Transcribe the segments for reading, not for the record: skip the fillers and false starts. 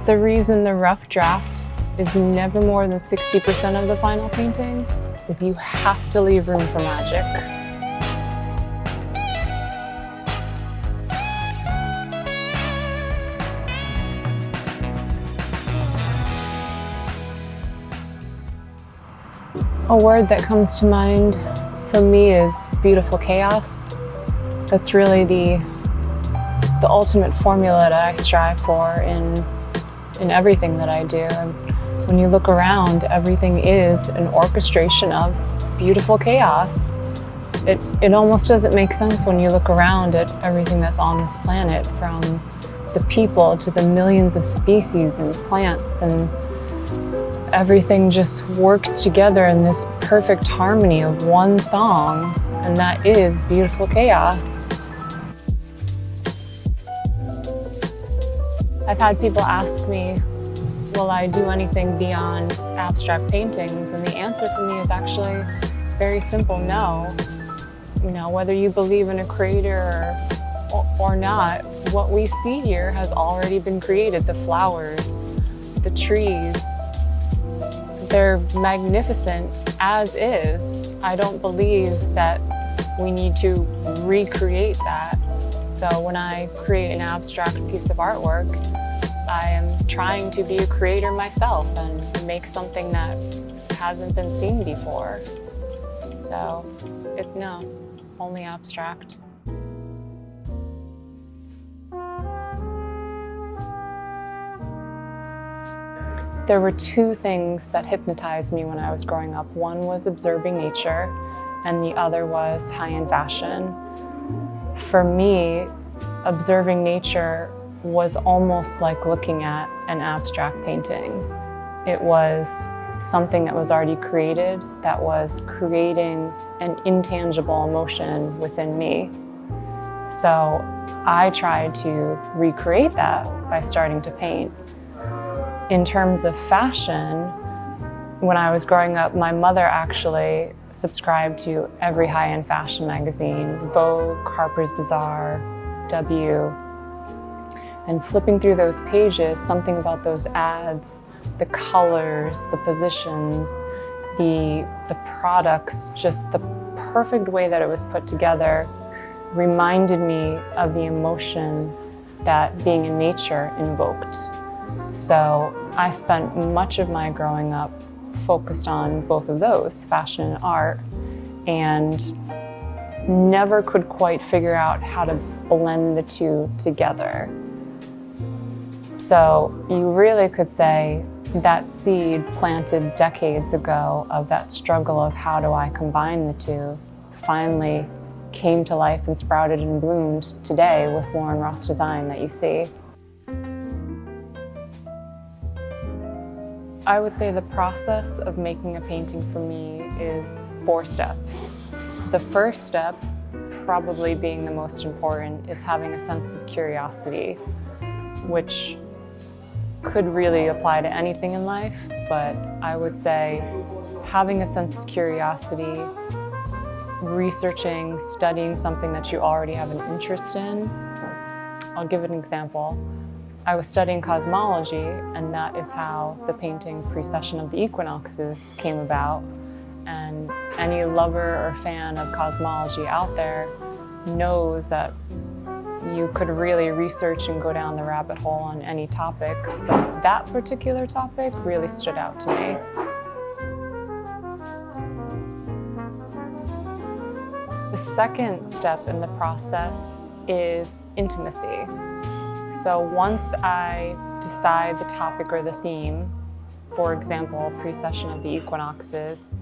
The reason the rough draft is never more than 60% of the final painting is you have to leave room for magic. A word that comes to mind for me is beautiful chaos. That's really the ultimate formula that I strive for in everything that I do. And when you look around, everything is an orchestration of beautiful chaos. It almost doesn't make sense when you look around at everything that's on this planet, from the people to the millions of species and plants, and everything just works together in this perfect harmony of one song, and that is beautiful chaos. I've had people ask me, will I do anything beyond abstract paintings? And the answer for me is actually very simple, no. You know, whether you believe in a creator or not, what we see here has already been created. The flowers, the trees, they're magnificent as is. I don't believe that we need to recreate that. So when I create an abstract piece of artwork, I am trying to be a creator myself and make something that hasn't been seen before. So, no, only abstract. There were two things that hypnotized me when I was growing up. One was observing nature, and the other was high-end fashion. For me, observing nature was almost like looking at an abstract painting. It was something that was already created, that was creating an intangible emotion within me. So I tried to recreate that by starting to paint. In terms of fashion, when I was growing up, my mother actually subscribed to every high-end fashion magazine, Vogue, Harper's Bazaar, W. And flipping through those pages, something about those ads, the colors, the positions, the products, just the perfect way that it was put together reminded me of the emotion that being in nature invoked. So I spent much of my growing up focused on both of those, fashion and art, and never could quite figure out how to blend the two together. So you really could say that seed planted decades ago of that struggle of how do I combine the two finally came to life and sprouted and bloomed today with Lauren Ross Design that you see. I would say the process of making a painting for me is 4 steps. The first step, probably being the most important, is having a sense of curiosity, which could really apply to anything in life, but I would say having a sense of curiosity, researching, studying something that you already have an interest in. I'll give an example. I was studying cosmology, and that is how the painting Precession of the Equinoxes came about. And any lover or fan of cosmology out there knows that you could really research and go down the rabbit hole on any topic, but that particular topic really stood out to me. The second step in the process is intimacy. So once I decide the topic or the theme, for example, Precession of the Equinoxes,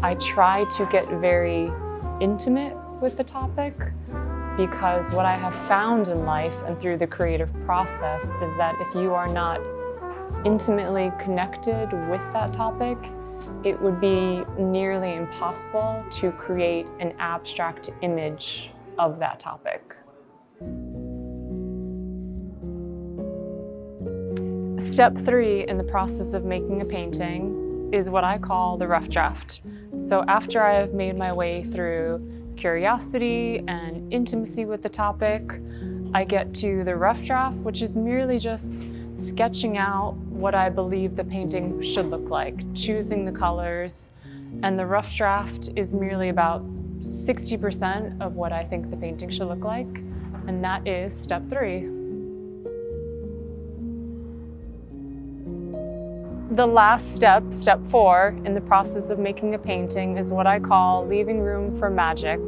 I try to get very intimate with the topic, because what I have found in life and through the creative process is that if you are not intimately connected with that topic, it would be nearly impossible to create an abstract image of that topic. Step 3 in the process of making a painting is what I call the rough draft. So after I have made my way through curiosity and intimacy with the topic, I get to the rough draft, which is merely just sketching out what I believe the painting should look like, choosing the colors, and the rough draft is merely about 60% of what I think the painting should look like, and that is step 3. The last step, step 4, in the process of making a painting is what I call leaving room for magic.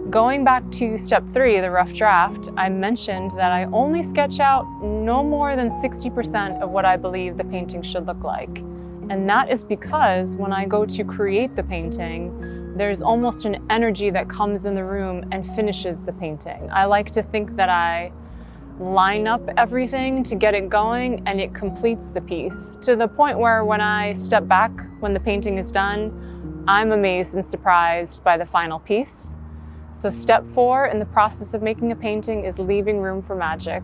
Going back to step 3, the rough draft, I mentioned that I only sketch out no more than 60% of what I believe the painting should look like. And that is because when I go to create the painting, there's almost an energy that comes in the room and finishes the painting. I like to think that I line up everything to get it going and it completes the piece to the point where when I step back, when the painting is done, I'm amazed and surprised by the final piece. So step 4 in the process of making a painting is leaving room for magic.